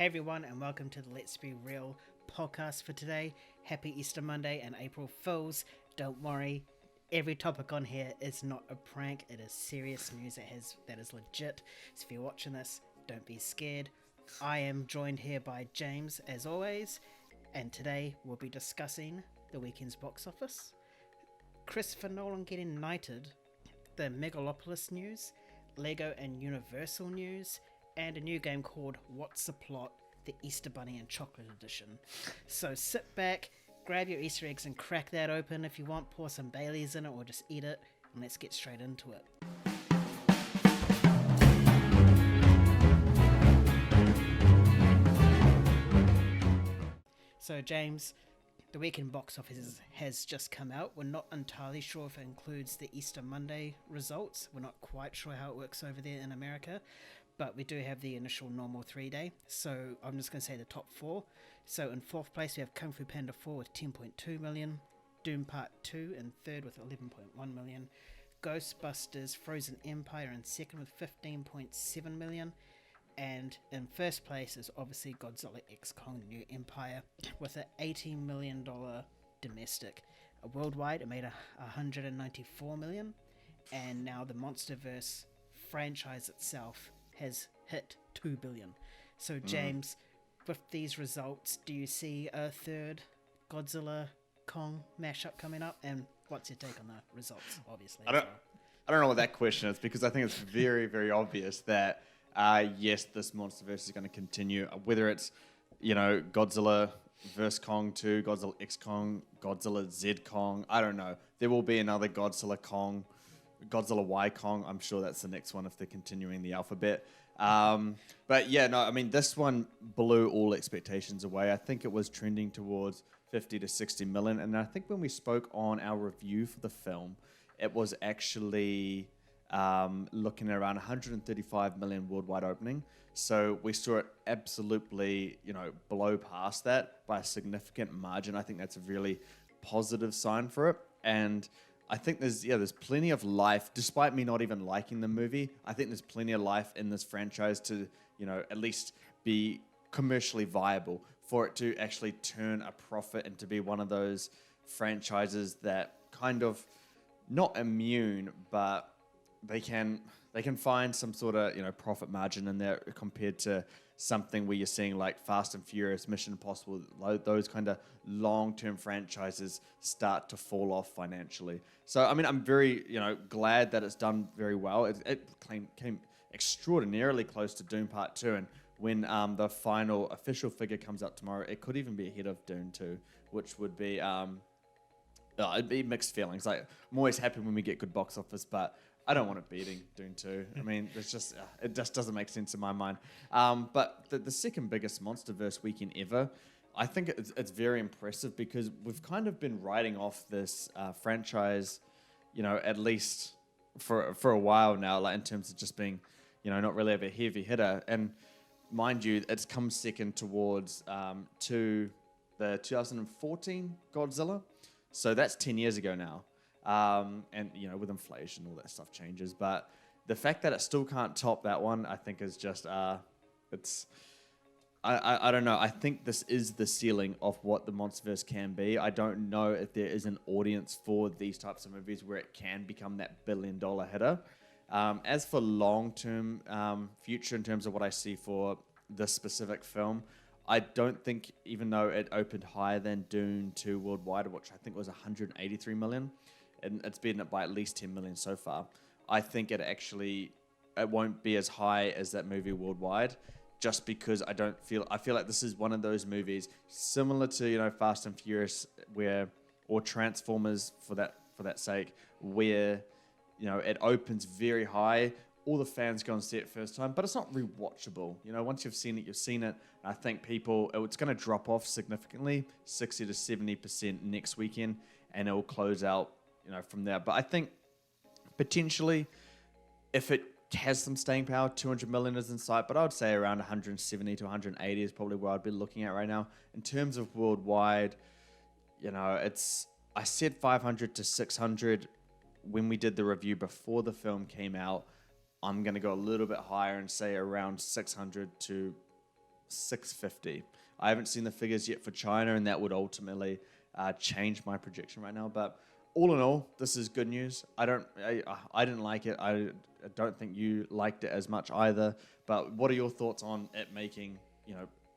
Hey everyone, and welcome to the Let's Be Real podcast for today. Happy Easter Monday and April Fools. Don't worry, every topic on here is not a prank. It is serious news that is legit. So if you're watching this, don't be scared. I am joined here by James, as always, and today we'll be discussing the weekend's box office, Christopher Nolan getting knighted, the Megalopolis news, Lego and Universal news, and a new game called What's the Plot? The Easter Bunny and Chocolate Edition. So sit back, grab your Easter eggs and crack that open if you want, pour some Baileys in it or just eat it, and let's get straight into it. So James, the weekend box office has just come out. We're not entirely sure if it includes the Easter Monday results. We're not quite sure how it works over there in America. But we do have the initial normal 3-day, so I'm just going to say the top four. So in fourth place we have Kung Fu Panda 4 with 10.2 million, Doom Part 2 in third with 11.1 million, Ghostbusters Frozen Empire in second with 15.7 million, and in first place is obviously Godzilla X Kong New Empire with an $80 million domestic. Worldwide it made 194 million, and now the MonsterVerse franchise itself has hit 2 billion. So James, with these results, do you see a third Godzilla Kong mashup coming up? And what's your take on the results, obviously? I don't know what that question is, because I think it's very, very obvious that yes, this MonsterVerse is going to continue. Whether it's, Godzilla vs. Kong 2, Godzilla X Kong, Godzilla Z Kong, I don't know. There will be another Godzilla Kong, Godzilla Y Kong. I'm sure that's the next one if they're continuing the alphabet. But yeah, no, I mean, this one blew all expectations away. I think it was trending towards 50 to 60 million. And I think when we spoke on our review for the film, it was actually looking at around 135 million worldwide opening. So we saw it absolutely, blow past that by a significant margin. I think that's a really positive sign for it. And I think there's plenty of life, despite me not even liking the movie. I think there's plenty of life in this franchise to, at least be commercially viable, for it to actually turn a profit and to be one of those franchises that kind of not immune, but they can find some sort of profit margin in there compared to something where you're seeing like Fast and Furious, Mission Impossible, those kind of long-term franchises start to fall off financially. So, I mean, I'm very, glad that it's done very well. It came extraordinarily close to Doom Part 2, and when the final official figure comes out tomorrow, it could even be ahead of Doom 2, which would be, it'd be mixed feelings. Like, I'm always happy when we get good box office, but I don't want it beating Dune 2. I mean, it just doesn't make sense in my mind. But the second biggest MonsterVerse weekend ever, I think it's very impressive, because we've kind of been writing off this franchise, at least for a while now, like in terms of just being, not really a heavy hitter. And mind you, it's come second towards to the 2014 Godzilla. So that's 10 years ago now. And with inflation, all that stuff changes, but the fact that it still can't top that one, I think is just I don't know. I think this is the ceiling of what the MonsterVerse can be. I don't know if there is an audience for these types of movies where it can become that billion-dollar hitter. As for long-term future in terms of what I see for this specific film, I don't think, even though it opened higher than Dune 2 worldwide, which I think was 183 million, and it's beaten it by at least 10 million so far, I think it won't be as high as that movie worldwide, just because I feel like this is one of those movies similar to Fast and Furious, or Transformers for that sake, where it opens very high, all the fans go and see it first time, but it's not rewatchable. Once you've seen it, you've seen it. I think it's going to drop off significantly, 60 to 70% next weekend, and it will close out from there. But I think potentially, if it has some staying power, 200 million is in sight, but I would say around 170 to 180 is probably where I'd be looking at right now. In terms of worldwide, I said 500 to 600 when we did the review before the film came out. I'm going to go a little bit higher and say around 600 to 650. I haven't seen the figures yet for China, and that would ultimately change my projection right now. But all in all, this is good news. I didn't like it. I don't think you liked it as much either. But what are your thoughts on it making,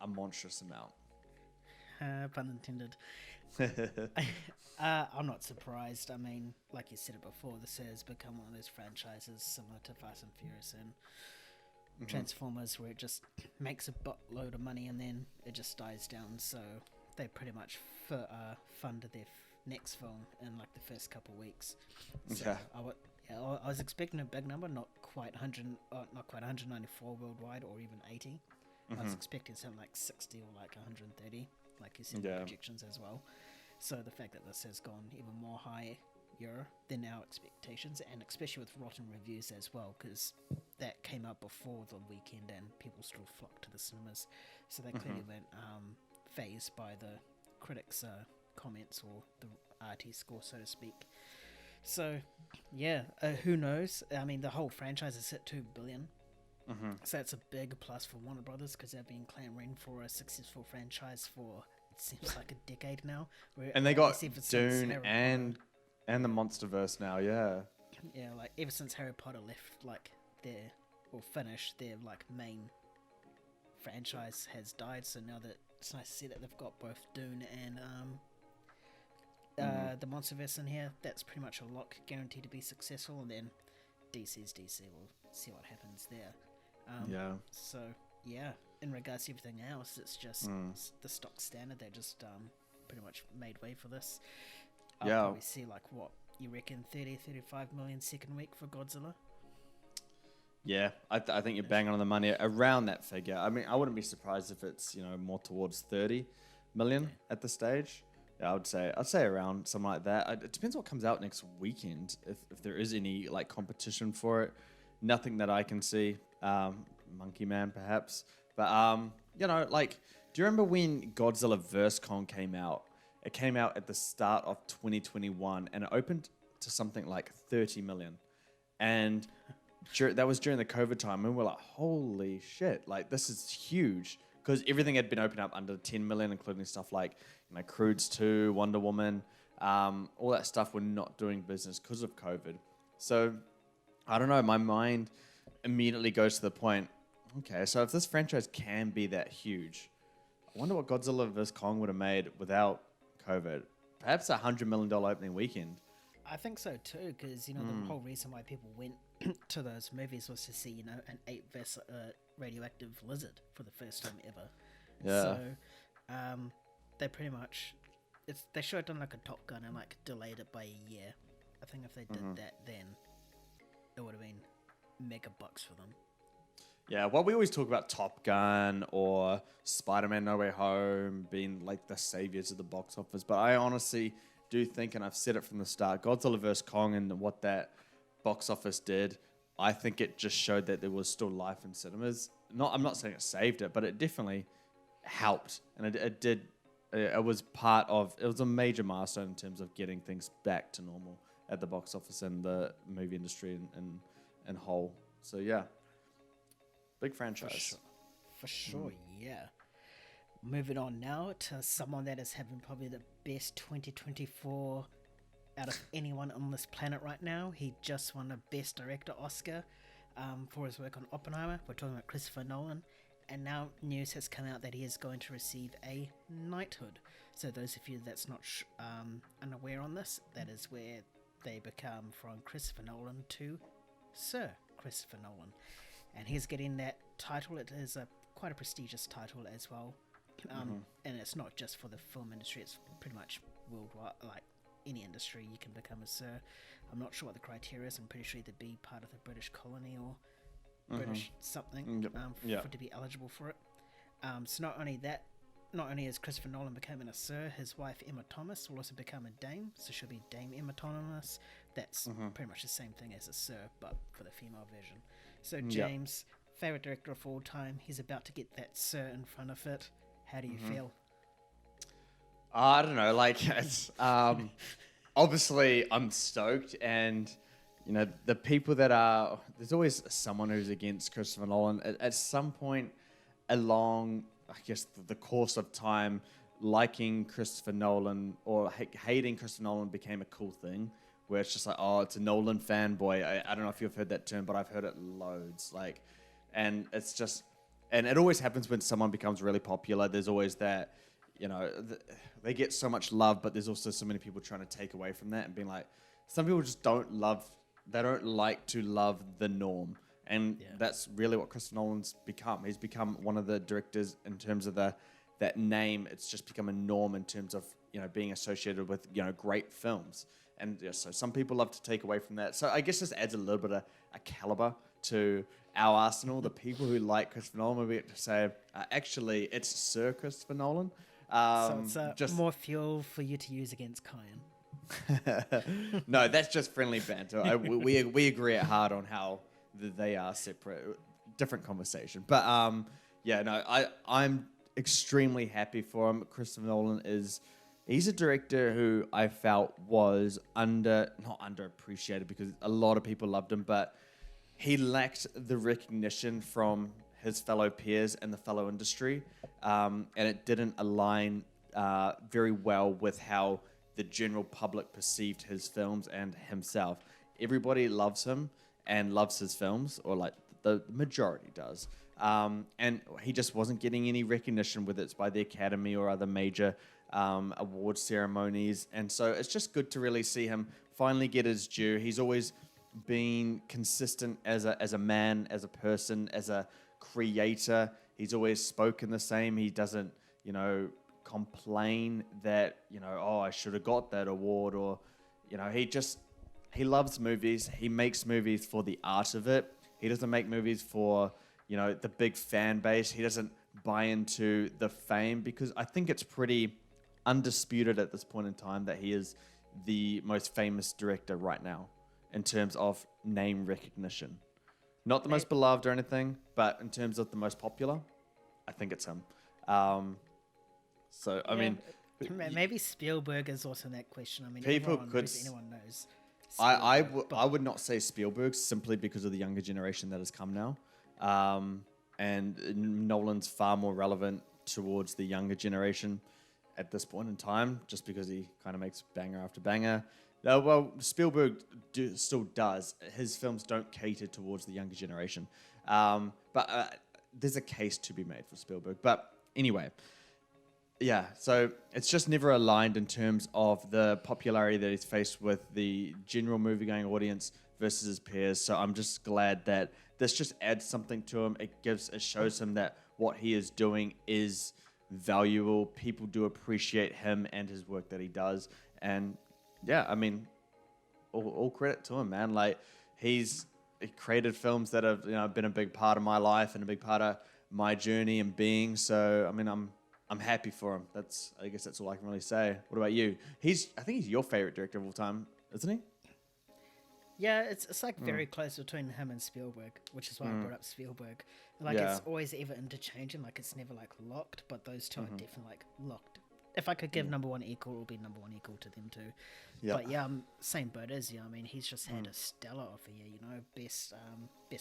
a monstrous amount? Pun intended. I'm not surprised. I mean, like you said it before, this has become one of those franchises similar to Fast and Furious and Transformers, where it just makes a buttload of money and then it just dies down. So they pretty much funded their next film in like the first couple of weeks. So Yeah. I was expecting a big number, not quite 194 worldwide or even 80. I was expecting something like 60 or like 130, like you said, in projections as well. So the fact that this has gone even more higher than our expectations, and especially with rotten reviews as well, because that came out before the weekend and people still flocked to the cinemas. So they clearly weren't phased by the critics' comments or the RT score, so to speak. So, yeah, who knows? I mean, the whole franchise has hit $2 billion. So that's a big plus for Warner Brothers, because they've been clamoring for a successful franchise for, it seems like, a decade now. And they got Dune and the MonsterVerse now, yeah. Yeah, like ever since Harry Potter left, like finished, their like main franchise has died. So now that it's nice to see that they've got both Dune and the MonsterVerse in here, that's pretty much a lock, guaranteed to be successful. And then DC's DC, we'll see what happens there. So yeah, in regards to everything else, it's just the stock standard. They just pretty much made way for this. I'll probably see like what you reckon, 30-35 million second week for Godzilla. Yeah, I think you're banging on the money around that figure. I mean, I wouldn't be surprised if it's more towards 30 million at the stage. Yeah, I'd say around something like that. It depends what comes out next weekend, if there is any like competition for it. Nothing that I can see. Monkey Man perhaps, but like, do you remember when Godzilla vs Kong came out? It came out at the start of 2021, and it opened to something like 30 million, and that was during the COVID time, and we're like, holy shit, like this is huge, because everything had been opened up under 10 million, including stuff like Croods 2, Wonder Woman, all that stuff were not doing business because of COVID. So I don't know, my mind immediately goes to the point, okay, so if this franchise can be that huge, I wonder what Godzilla vs Kong would have made without COVID. Perhaps $100 million opening weekend. I think so too, because the whole reason why people went to those movies was to see an ape versus a radioactive lizard for the first time ever. Yeah. So they pretty much they should have done like a Top Gun and like delayed it by a year. I think if they did that, then it would have been mega bucks for them. Yeah, well, we always talk about Top Gun or Spider-Man No Way Home being like the saviors of the box office, but I honestly do think, and I've said it from the start, Godzilla vs. Kong and what that box office did, I think it just showed that there was still life in cinemas. I'm not saying it saved it, but it definitely helped, and it did. It was a major milestone in terms of getting things back to normal at the box office and the movie industry and whole. So yeah. Big franchise. For sure, yeah. Moving on now to someone that is having probably the best 2024 out of anyone on this planet right now. He just won a Best Director Oscar for his work on Oppenheimer. We're talking about Christopher Nolan. And now news has come out that he is going to receive a knighthood. So those of you that's not unaware on this, that is where they become from Christopher Nolan to Sir Christopher Nolan. And he's getting that title. It is quite a prestigious title as well. And it's not just for the film industry, it's pretty much worldwide. Like any industry, you can become a Sir. I'm not sure what the criteria is. I'm pretty sure you'd be part of the British colony or British something for to be eligible for it. So not only is Christopher Nolan becoming a Sir, his wife Emma Thomas will also become a Dame. So she'll be Dame Emma Thomas. That's pretty much the same thing as a Sir, but for the female version. So James, favorite director of all time, he's about to get that Sir in front of it. How do you feel? I don't know, like it's obviously I'm stoked, and the people that are, there's always someone who's against Christopher Nolan at some point along I guess, the course of time, liking Christopher Nolan or hating Christopher Nolan became a cool thing. Where it's just like, oh, it's a Nolan fanboy. I don't know if you've heard that term, but I've heard it loads. Like, and it's just, and it always happens when someone becomes really popular. There's always that, they get so much love, but there's also so many people trying to take away from that and being like, some people just they don't like to love the norm. And that's really what Christopher Nolan's become. He's become one of the directors in terms of that name. It's just become a norm in terms of, being associated with, great films. And so some people love to take away from that. So I guess this adds a little bit of a caliber to our arsenal. The people who like Christopher Nolan, we get to say, actually, it's Sir Christopher Nolan. So it's just more fuel for you to use against Kyan. No, that's just friendly banter. We agree at heart on how they are separate, different conversation. But I'm extremely happy for him. Christopher Nolan he's a director who I felt was not underappreciated because a lot of people loved him, but he lacked the recognition from his fellow peers and the fellow industry, and it didn't align very well with how the general public perceived his films and himself. Everybody loves him and loves his films, or like the majority does. And he just wasn't getting any recognition, whether it's by the Academy or other major award ceremonies. And so it's just good to really see him finally get his due. He's always been consistent as a man, as a person, as a creator. He's always spoken the same. He doesn't, complain that, oh, I should have got that award, or, he loves movies. He makes movies for the art of it. He doesn't make movies for, the big fan base. He doesn't buy into the fame, because I think it's pretty undisputed at this point in time that he is the most famous director right now in terms of name recognition. Not the most beloved or anything, but in terms of the most popular, I think it's him. So, I mean... Maybe Spielberg is also in that question. I mean, anyone knows. I would not say Spielberg, simply because of the younger generation that has come now. And Nolan's far more relevant towards the younger generation at this point in time, just because he kind of makes banger after banger. Well, Spielberg still does. His films don't cater towards the younger generation. But there's a case to be made for Spielberg. But anyway, yeah, so it's just never aligned in terms of the popularity that he's faced with the general movie-going audience versus his peers. So I'm just glad that this just adds something to him. It shows him that what he is doing is valuable. People do appreciate him and his work that he does. And yeah, I mean, all credit to him, man. Like, he created films that have been a big part of my life and a big part of my journey and being. So I mean, I'm happy for him. I guess that's all I can really say. What about you? I think he's your favorite director of all time, isn't he? Yeah, it's like very close between him and Spielberg, which is why I brought up Spielberg. Like, it's always either interchanging, like it's never like locked, but those two are definitely like locked. If I could give number one equal, it would be number one equal to them too. Yep. But yeah, same boat as you. I mean, he's just had a stellar offer here. Best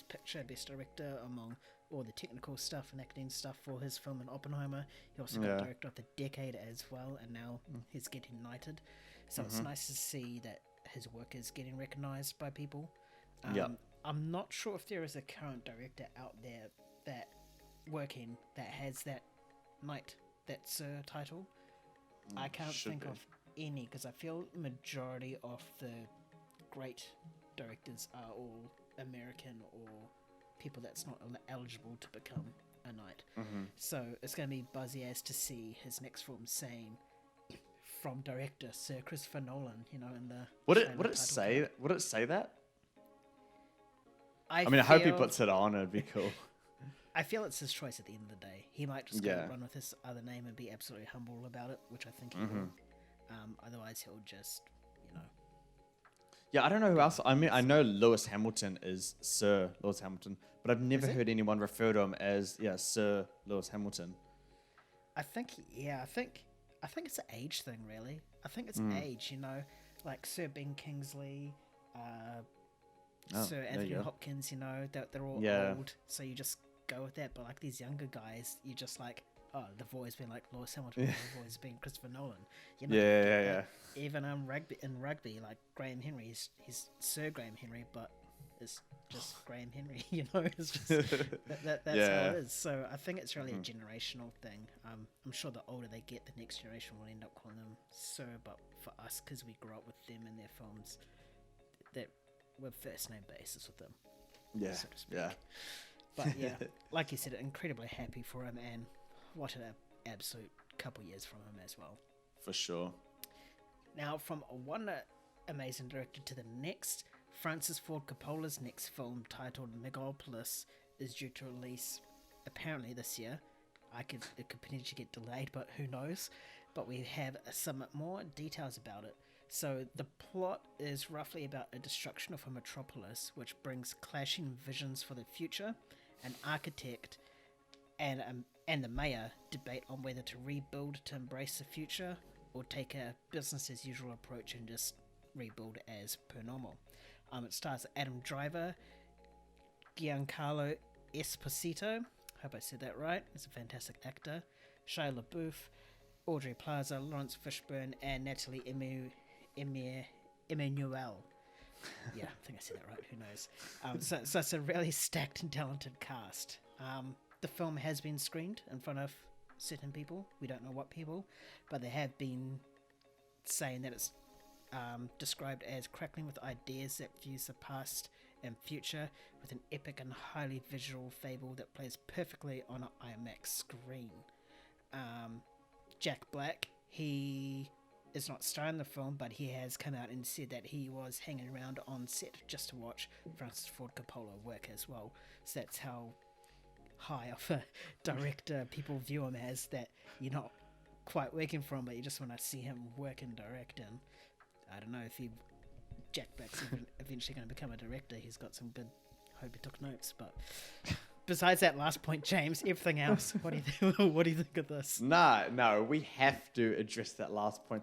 picture, best director among all the technical stuff and acting stuff for his film in Oppenheimer. He also got director of the decade as well, and now he's getting knighted. So it's nice to see that his work is getting recognized by people. I'm not sure if there is a current director out there that has that knight, that Sir title. I can't think of any, because I feel the majority of the great directors are all American or people that's not eligible to become a knight. So it's going to be buzzy as to see his next film saying from director Sir Christopher Nolan, in the... Would it say that? I hope he puts it on. It'd be cool. I feel it's his choice at the end of the day. He might just go run with his other name and be absolutely humble about it, which I think he will. Otherwise, he'll just, Yeah, I don't know who else. I mean, I know Lewis Hamilton is Sir Lewis Hamilton, but I've never heard anyone refer to him as Sir Lewis Hamilton. I think it's an age thing, really. I think it's age, like Sir Ben Kingsley, Sir Anthony Hopkins, they're all old, so you just go with that. But like these younger guys, you just like, oh, they've always been like Lewis Hamilton, they've always been Christopher Nolan. You're not Yeah, gonna yeah, get yeah. that. Even rugby, like Graham Henry, he's Sir Graham Henry, but it's just Graham Henry. It's just that's how Yeah. it is. So I think it's really a generational thing. I'm sure the older they get, the next generation will end up calling them Sir. But for us, because we grew up with them in their films, that we're first name basis with them. Yeah, So to speak. yeah. But yeah, like you said, incredibly happy for him, and what an absolute couple years from him as well. For sure. Now, from one amazing director to the next, Francis Ford Coppola's next film, titled Megalopolis, is due to release apparently this year. It could potentially get delayed, but who knows? But we have some more details about it. So the plot is roughly about a destruction of a metropolis, which brings clashing visions for the future. An architect and the mayor debate on whether to rebuild to embrace the future, or take a business as usual approach and just rebuild as per normal. It stars Adam Driver, Giancarlo Esposito, hope I said that right, he's a fantastic actor, Shia LaBeouf, Audrey Plaza, Lawrence Fishburne, and Natalie Emmanuel. Yeah, I think I said that right, who knows. So it's a really stacked and talented cast. The film has been screened in front of certain people, we don't know what people, but they have been saying that it's described as crackling with ideas that fuse the past and future with an epic and highly visual fable that plays perfectly on an IMAX screen. Jack Black, he is not starring in the film, but he has come out and said that he was hanging around on set just to watch Francis Ford Coppola work as well. So that's how high of a director people view him as, that you're not quite working for him, but you just want to see him work and direct. And I don't know if Jack Black's eventually going to become a director. He's got some good, hope he took notes. But besides that last point, James, everything else, what do you think of this? No, we have to address that last point.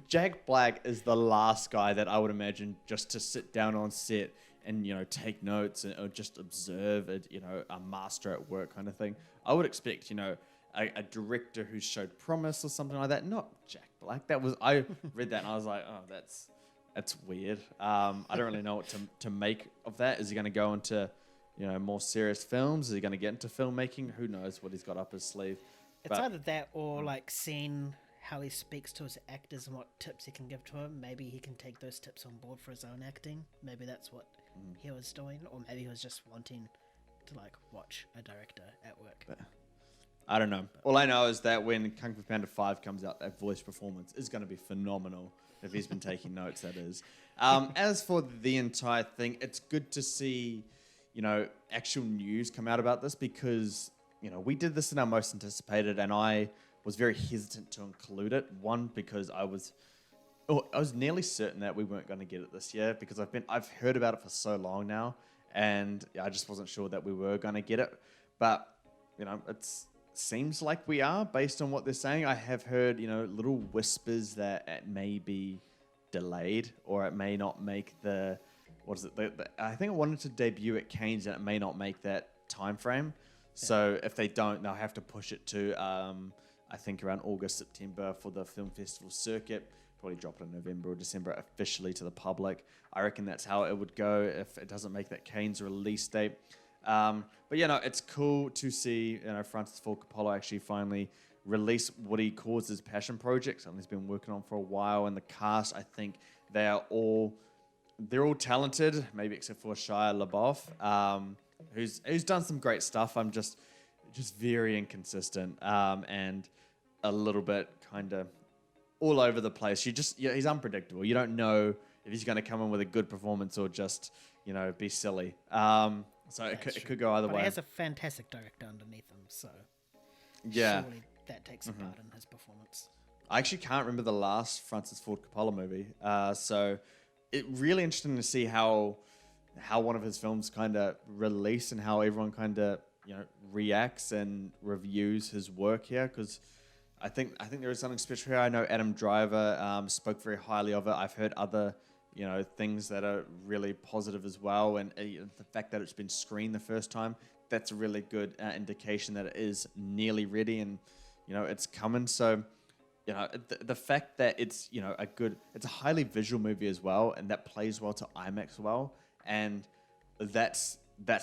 Jack Black is the last guy that I would imagine just to sit down on set and, take notes or just observe it, a master at work kind of thing. I would expect, a director who showed promise or something like that. Not Jack Black. I read that and I was like, oh, that's weird. I don't really know what to make of that. Is he going to go into, more serious films? Is he going to get into filmmaking? Who knows what he's got up his sleeve? It's either that or like seeing how he speaks to his actors and what tips he can give to him. Maybe he can take those tips on board for his own acting. Maybe that's what he was doing, or maybe he was just wanting to watch a director at work. But I don't know. All I know is that when Kung Fu Panda 5 comes out, that voice performance is going to be phenomenal. If he's been taking notes, that is. As for the entire thing, it's good to see, actual news come out about this, because, we did this in our most anticipated, and I was very hesitant to include it. One, because I was nearly certain that we weren't going to get it this year, because I've heard about it for so long now, and I just wasn't sure that we were going to get it. But it seems like we are, based on what they're saying. I have heard little whispers that it may be delayed, or it may not make the I think it wanted to debut at Cannes, and it may not make that time frame. So if they don't, they'll have to push it to I think around August, September for the film festival circuit. Probably drop it in November or December officially to the public. I reckon that's how it would go if it doesn't make that Cannes release date. But it's cool to see Francis Ford Coppola actually finally release what he calls his passion project, something he's been working on for a while. And the cast, I think they're all talented, maybe except for Shia LaBeouf, who's done some great stuff. I'm just very inconsistent and a little bit kind of all over the place. He's unpredictable. You don't know if he's going to come in with a good performance or just be silly. So it could go either way. He has a fantastic director underneath him, so yeah, surely that takes a part in his performance. I actually can't remember the last Francis Ford Coppola movie, so it's really interesting to see how one of his films kind of release and how everyone kind of reacts and reviews his work here, because I think there is something special here. I know Adam Driver spoke very highly of it. I've heard other things that are really positive as well, and the fact that it's been screened the first time, that's a really good indication that it is nearly ready. And it's coming. So, the fact that it's, it's a highly visual movie as well, and that plays well to IMAX well, and that's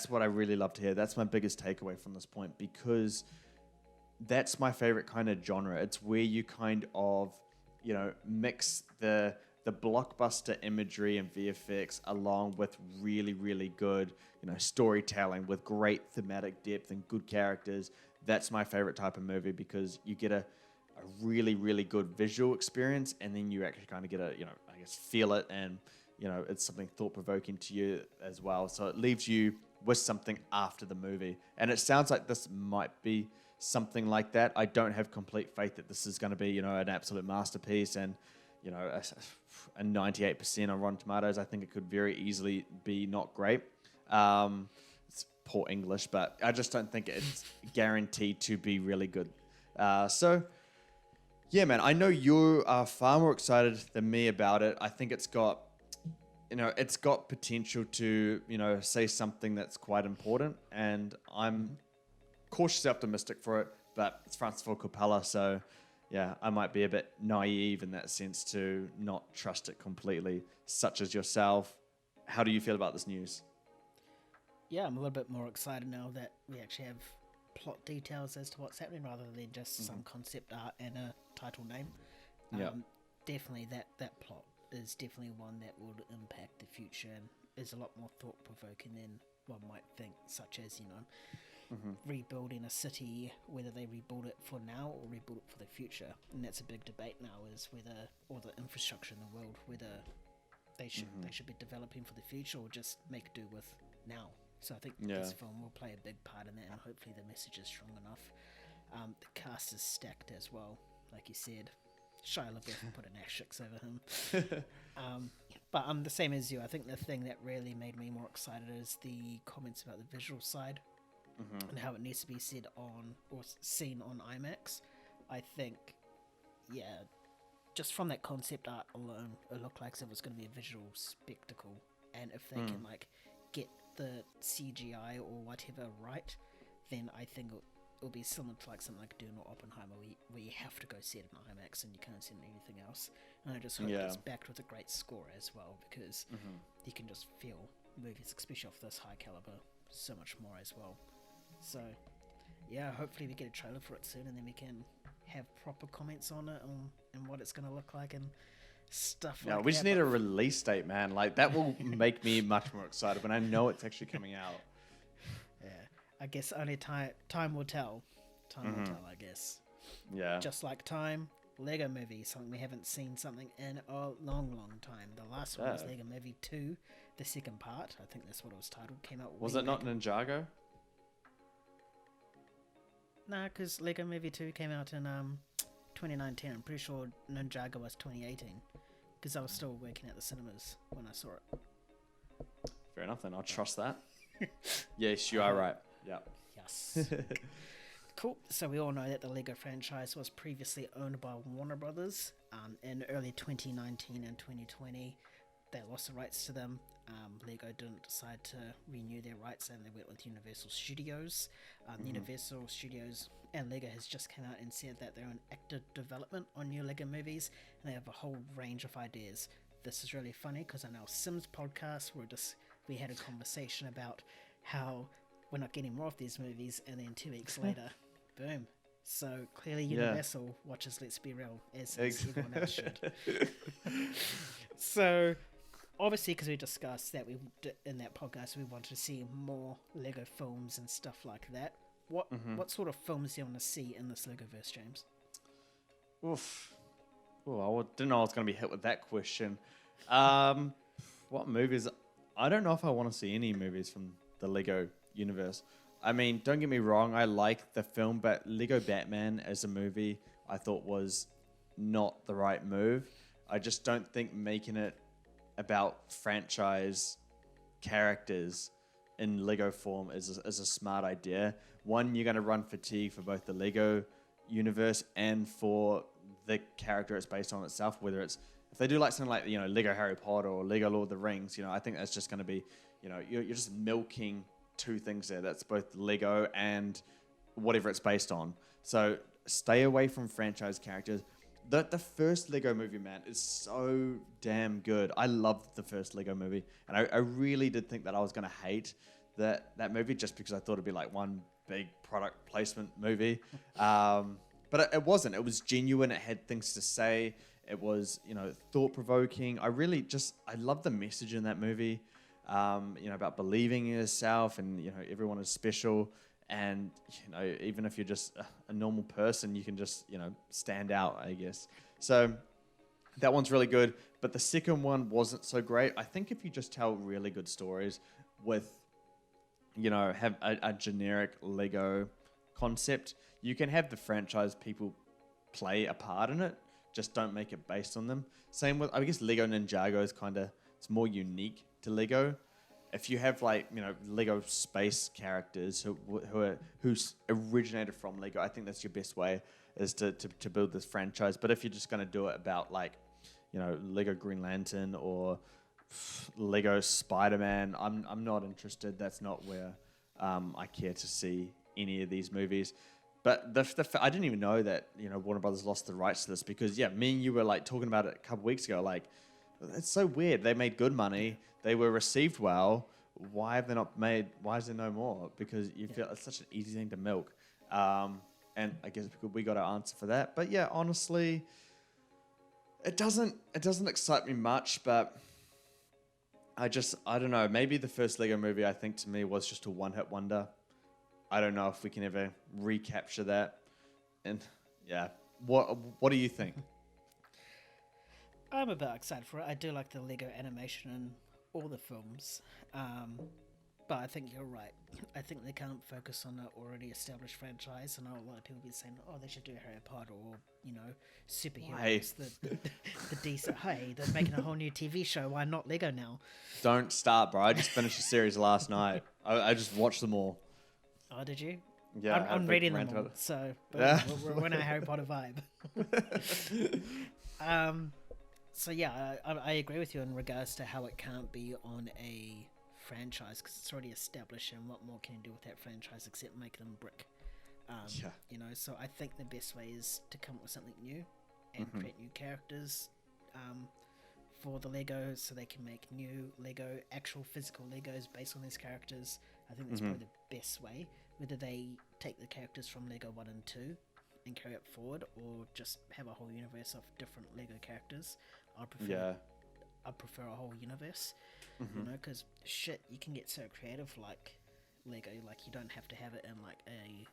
what I really love to hear. That's my biggest takeaway from this point, because that's my favorite kind of genre. It's where you kind of, mix the blockbuster imagery and VFX along with really, really good, storytelling with great thematic depth and good characters. That's my favorite type of movie, because you get a really, really good visual experience, and then you actually kind of get I guess feel it, and, it's something thought-provoking to you as well. So it leaves you with something after the movie. And it sounds like this might be something like that. I don't have complete faith that this is going to be, an absolute masterpiece and, a 98% on Rotten Tomatoes. I think it could very easily be not great. It's poor English, but I just don't think it's guaranteed to be really good. So, yeah, man, I know you are far more excited than me about it. I think it's got potential to, say something that's quite important, and I'm cautiously optimistic for it, but it's Francis Ford Coppola, so yeah, I might be a bit naive in that sense to not trust it completely, such as yourself. How do you feel about this news? Yeah, I'm a little bit more excited now that we actually have plot details as to what's happening rather than just some concept art and a title name. Definitely that plot is definitely one that will impact the future and is a lot more thought-provoking than one might think, such as, rebuilding a city, whether they rebuild it for now or rebuild it for the future. And that's a big debate now, is whether all the infrastructure in the world, whether they should be developing for the future or just make do with now. So I think this film will play a big part in that, and hopefully the message is strong enough. The cast is stacked as well, like you said. Shia LaBeouf put an asterisk over him. But I'm the same as you. I think the thing that really made me more excited is the comments about the visual side and how it needs to be said on or seen on IMAX. I think, just from that concept art alone, it looked like it was going to be a visual spectacle. And if they can get the CGI or whatever right, then I think it'll be similar to something like Dune or Oppenheimer, where you have to go see it in IMAX and you can't see it in anything else. And I just hope it's backed with a great score as well, because you can just feel movies, especially off this high caliber, so much more as well. So, yeah, hopefully we get a trailer for it soon, and then we can have proper comments on it and what it's going to look like and stuff like that. We just need a release date, man. That will make me much more excited when I know it's actually coming out. Yeah, I guess only time will tell. Time will tell, I guess. Yeah. Just like Time, Lego Movie, something we haven't seen something in a long, long time. The last one was Lego Movie 2, the second part. I think that's what it was titled. Came out. Was it not Ninjago? Nah, because Lego Movie 2 came out in 2019. I'm pretty sure Ninjago was 2018, because I was still working at the cinemas when I saw it. Fair enough, then I'll trust that. Yes, you are right. Yeah. Yes. Cool. So we all know that the Lego franchise was previously owned by Warner Brothers. In early 2019 and 2020, they lost the rights to them. Lego didn't decide to renew their rights, and they went with Universal Studios. Universal Studios and Lego has just come out and said that they're in active development on new Lego movies, and they have a whole range of ideas. This is really funny because on our Sims podcast, we had a conversation about how we're not getting more of these movies, and then 2 weeks later, boom. So clearly Universal watches Let's Be Real, as everyone else should. So obviously, because we discussed that in that podcast, we wanted to see more Lego films and stuff like that. What sort of films do you want to see in this Legoverse, James? Oof. Oh, I didn't know I was going to be hit with that question. What movies? I don't know if I want to see any movies from the Lego universe. I mean, don't get me wrong, I like the film, but Lego Batman as a movie I thought was not the right move. I just don't think making it about franchise characters in Lego form is a smart idea. One, you're going to run fatigue for both the Lego universe and for the character it's based on itself, whether it's, if they do something like, Lego Harry Potter or Lego Lord of the Rings, I think that's just going to be, you're just milking two things there. That's both Lego and whatever it's based on. So stay away from franchise characters. The first Lego movie, man, is so damn good. I loved the first Lego movie, and I really did think that I was going to hate that movie just because I thought it'd be like one big product placement movie. But it wasn't. It was genuine. It had things to say. It was, thought-provoking. I love the message in that movie, about believing in yourself and, everyone is special. And, even if you're just a normal person, you can just, stand out, I guess. So that one's really good. But the second one wasn't so great. I think if you just tell really good stories with, have a generic Lego concept, you can have the franchise people play a part in it. Just don't make it based on them. Same with, I guess, Lego Ninjago is it's more unique to Lego. If you have Lego space characters who's originated from Lego, I think that's your best way is to build this franchise. But if you're just going to do it about Lego Green Lantern or Lego Spider-Man, I'm not interested. That's not where I care to see any of these movies. But I didn't even know that Warner Brothers lost the rights to this because me and you were talking about it a couple weeks ago. It's so weird. They made good money. They were received well. Why have they not made? Why is there no more? Because you feel it's such an easy thing to milk. And I guess we got our answer for that. But yeah, honestly, it doesn't excite me much. But I don't know. Maybe the first Lego movie I think to me was just a one-hit wonder. I don't know if we can ever recapture that. And yeah, what do you think? I'm a bit excited for it. I do like the Lego animation in all the films. But I think you're right. I think they can't focus on an already established franchise. I know a lot of people be saying, they should do Harry Potter or, superheroes. The decent, they're making a whole new TV show. Why not Lego now? Don't start, bro. I just finished the series last night. I just watched them all. Oh, did you? Yeah, I'm reading them all, so we're in a Harry Potter vibe. So yeah, I agree with you in regards to how it can't be on a franchise because it's already established, and what more can you do with that franchise except make them brick? So I think the best way is to come up with something new and create new characters for the Lego, so they can make new Lego, actual physical Legos based on these characters. I think that's probably the best way. Whether they take the characters from Lego 1 and 2 and carry it forward, or just have a whole universe of different Lego characters. I prefer a whole universe, because you can get so creative like Lego. You don't have to have it in a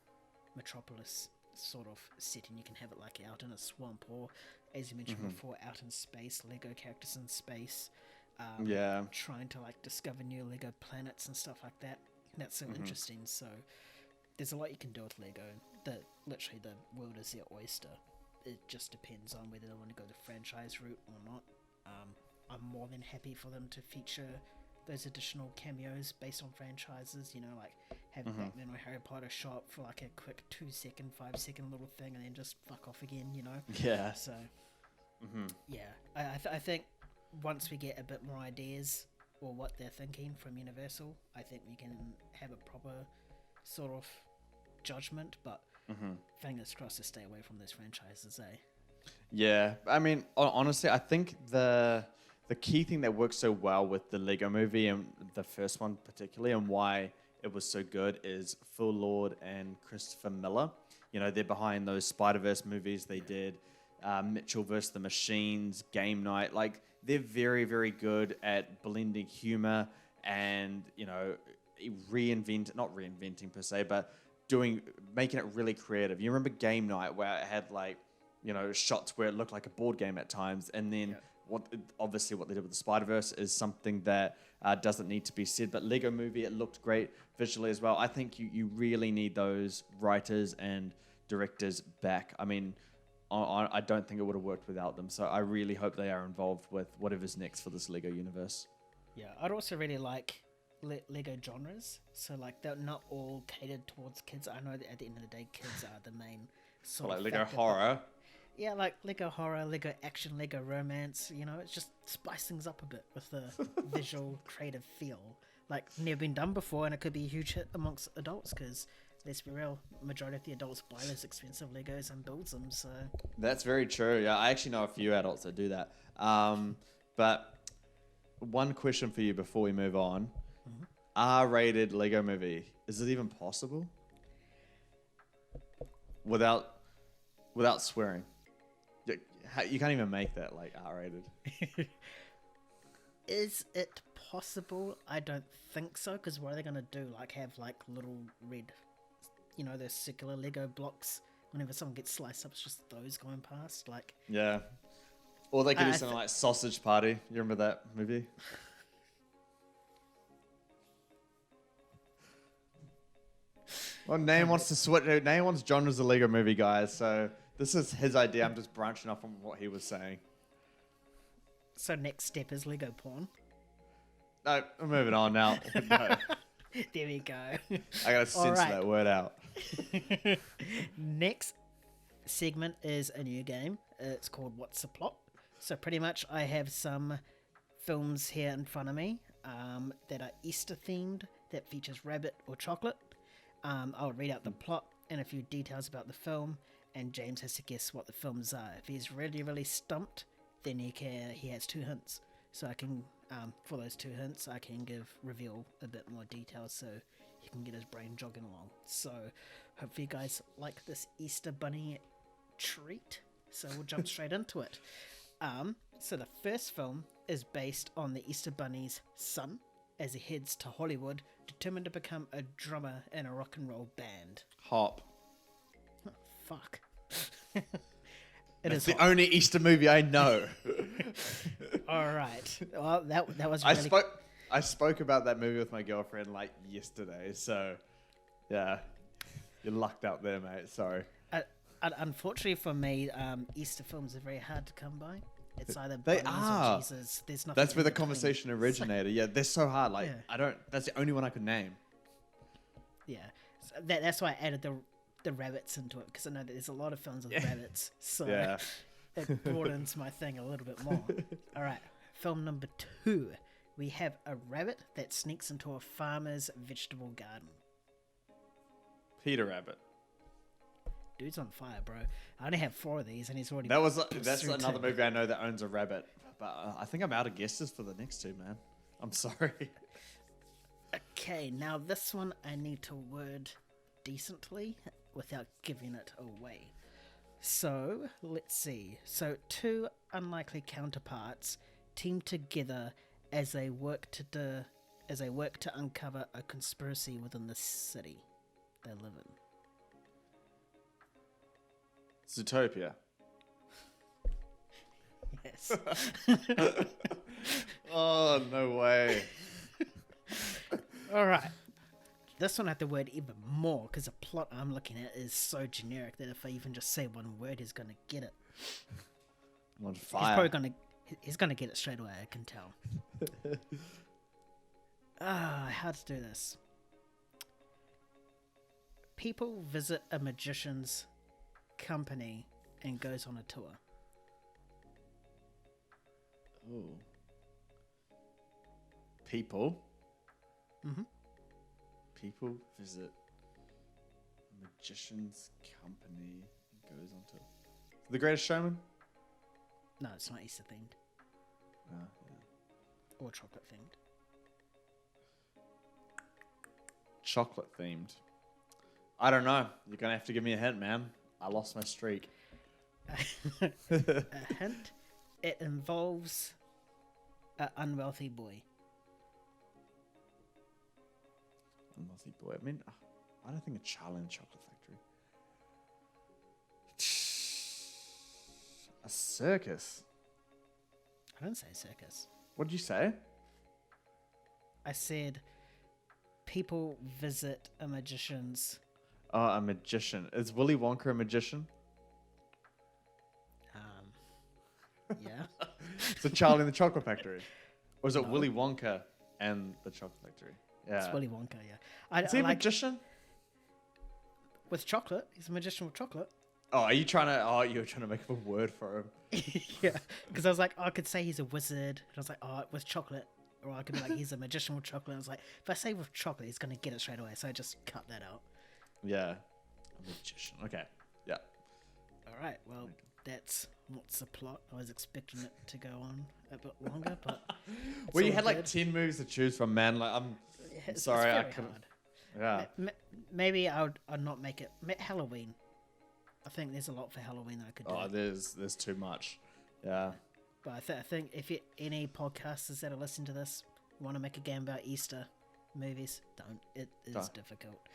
metropolis sort of setting. You can have it out in a swamp, or as you mentioned before, out in space. Lego characters in space. Trying to discover new Lego planets and stuff like that. That's so interesting. So there's a lot you can do with Lego. Literally the world is their oyster. It just depends on whether they want to go the franchise route or not. I'm more than happy for them to feature those additional cameos based on franchises. Have Batman or Harry Potter show up for a quick 2-second, 5-second little thing, and then just fuck off again. Yeah. So I think once we get a bit more ideas or what they're thinking from Universal, I think we can have a proper sort of judgment, but fingers crossed to stay away from those franchises, eh? Yeah, I mean, honestly, I think the key thing that works so well with the Lego movie, and the first one particularly, and why it was so good, is Phil Lord and Christopher Miller. They're behind those Spider-Verse movies they did, Mitchell vs. the Machines, Game Night. They're very, very good at blending humor and, not reinventing per se, but making it really creative. You remember Game Night, where it had shots where it looked like a board game at times, and then what they did with the Spider-Verse is something that doesn't need to be said. But Lego Movie, it looked great visually as well. I think you really need those writers and directors back. I mean, I don't think it would have worked without them. So I really hope they are involved with whatever's next for this Lego universe. Yeah, I'd also really like Lego genres. So they're not all catered towards kids. I know that at the end of the day, kids are the main sort of Lego factor, horror. Yeah, Lego horror, Lego action, Lego romance. It's just spice things up a bit with the visual, creative feel. Never been done before, and it could be a huge hit amongst adults because let's be real, majority of the adults buy those expensive Legos and builds them, so... That's very true. Yeah, I actually know a few adults that do that. But one question for you before we move on. Mhm. R-rated Lego movie. Is it even possible? Without swearing. You can't even make that like R-rated. Is it possible? I don't think so, because what are they going to do? Like, have, like, little red, you know, those circular Lego blocks? Whenever someone gets sliced up, it's just those going past, like... Yeah. Or they could do something like Sausage Party. You remember that movie? Well, Name wants to switch. Name wants genres of Lego movie, guys. So this is his idea. I'm just branching off from what he was saying. So next step is Lego porn. No, we're moving on now. No, There we go. I gotta censor Alright. that word out. Next segment is a new game. It's called What's the Plot? So pretty much I have some films here in front of me that are Easter themed, that features rabbit or chocolate. I'll read out the plot and a few details about the film, and James has to guess what the films are. If he's really stumped, then he has 2 hints. So I can, for those 2 hints, I can reveal a bit more detail so he can get his brain jogging along. So hopefully you guys like this Easter bunny treat. So we'll jump straight into it. So the first film is based on the Easter bunny's son as he heads to Hollywood, determined to become a drummer in a rock and roll band. Hop. Oh, fuck. It's the only Easter movie I know. All right. Well, that was. I spoke about that movie with my girlfriend like yesterday. So, yeah, you lucked out there, mate. Sorry. Unfortunately for me, Easter films are very hard to come by. It's either They bunnies are. or Jesus. There's nothing. That's where in the between. conversation originated. Yeah, they're so hard. Like Yeah. That's the only one I could name. Yeah, so that's why I added the rabbits into it, because I know that there's a lot of films with rabbits, so Yeah. it broadens my thing a little bit more. All right, film number 2. We have a rabbit that sneaks into a farmer's vegetable garden. Peter Rabbit. Dude's on fire, bro. I only have 4 of these, and he's already. That's through another 2. movie I know that owns a rabbit. But I think I'm out of guesses for the next 2, man. I'm sorry. Okay, now this one I need to word decently without giving it away. So, let's see. So, 2 unlikely counterparts team together as they work to uncover a conspiracy within the city they live in. Zootopia. Yes. Oh, no way. All right. This one I have to word even more, because the plot I'm looking at is so generic that if I even just say one word, he's gonna get it. I'm on He's fire. probably gonna get it straight away. I can tell. How to do this? People visit a magician's company and goes on a tour. Ooh. People. Mhm. People visit a magician's company and goes on to The Greatest Showman. No, it's not Easter themed Yeah. or chocolate themed. Chocolate themed. I don't know. You're gonna have to give me a hint, man. I lost my streak. A hint: it involves an unwealthy boy. Unwealthy boy. I mean, I don't think a Charlie and the Chocolate Factory. A circus. I didn't say circus. What did you say? I said people visit a magician's. Oh, a magician. Is Willy Wonka a magician? Yeah. Is it Charlie and the Chocolate Factory? Or is it No. Willy Wonka and the Chocolate Factory? Yeah. It's Willy Wonka, yeah. Is he a magician? With chocolate. He's a magician with chocolate. Oh, are you trying to... Oh, you were trying to make up a word for him. Yeah. Because I was like, I could say he's a wizard. And I was like, with chocolate. Or I could be like, he's a magician with chocolate. I was like, if I say with chocolate, he's going to get it straight away. So I just cut that out. Yeah. A magician. Okay. Yeah. All right. Well, that's what's the plot. I was expecting it to go on a bit longer, but it's Well, you all had like good. 10 movies to choose from, man. Like, I'm It's sorry, I very couldn't. hard. Yeah. Maybe I'd not make it Halloween. I think there's a lot for Halloween that I could do. Oh, there's too much. Yeah. But I think if any podcasters that are listening to this want to make a game about Easter movies, don't. It is Don't. difficult.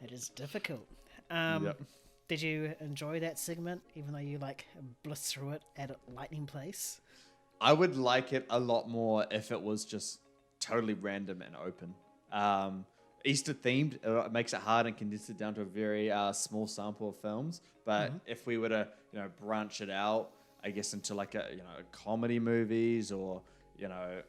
It is difficult. Yep. Did you enjoy that segment, even though you like blitzed through it at a lightning pace? I would like it a lot more if it was just totally random and open. Easter themed, it makes it hard and condense it down to a very small sample of films. But if we were to, branch it out, I guess into like comedy movies or not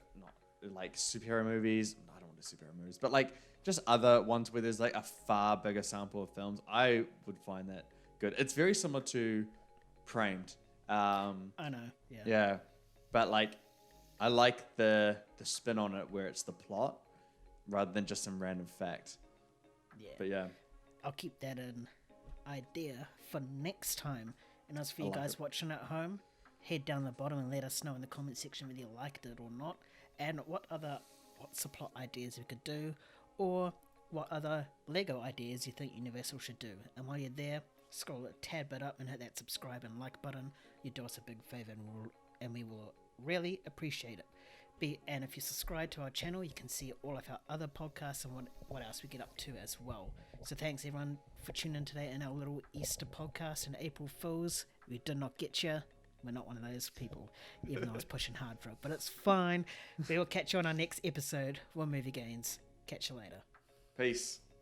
like superhero movies. I don't want to do superhero movies, but like just other ones where there's like a far bigger sample of films. I would find that good. It's very similar to Framed. I know. Yeah. Yeah, but like I like the spin on it where it's the plot rather than just some random fact. Yeah. But yeah, I'll keep that an idea for next time. And as for you like guys it. watching at home, head down the bottom and let us know in the comment section whether you liked it or not, and what's the plot ideas we could do, or what other Lego ideas you think Universal should do. And while you're there, scroll a tad bit up and hit that subscribe and like button. You do us a big favor, and we will really appreciate it. And if you subscribe to our channel, you can see all of our other podcasts and what else we get up to as well. So thanks everyone for tuning in today in our little Easter podcast and April Fools. We did not get you. We're not one of those people, even though I was pushing hard for it. But it's fine. We will catch you on our next episode. One Movie Gains. Catch you later. peace.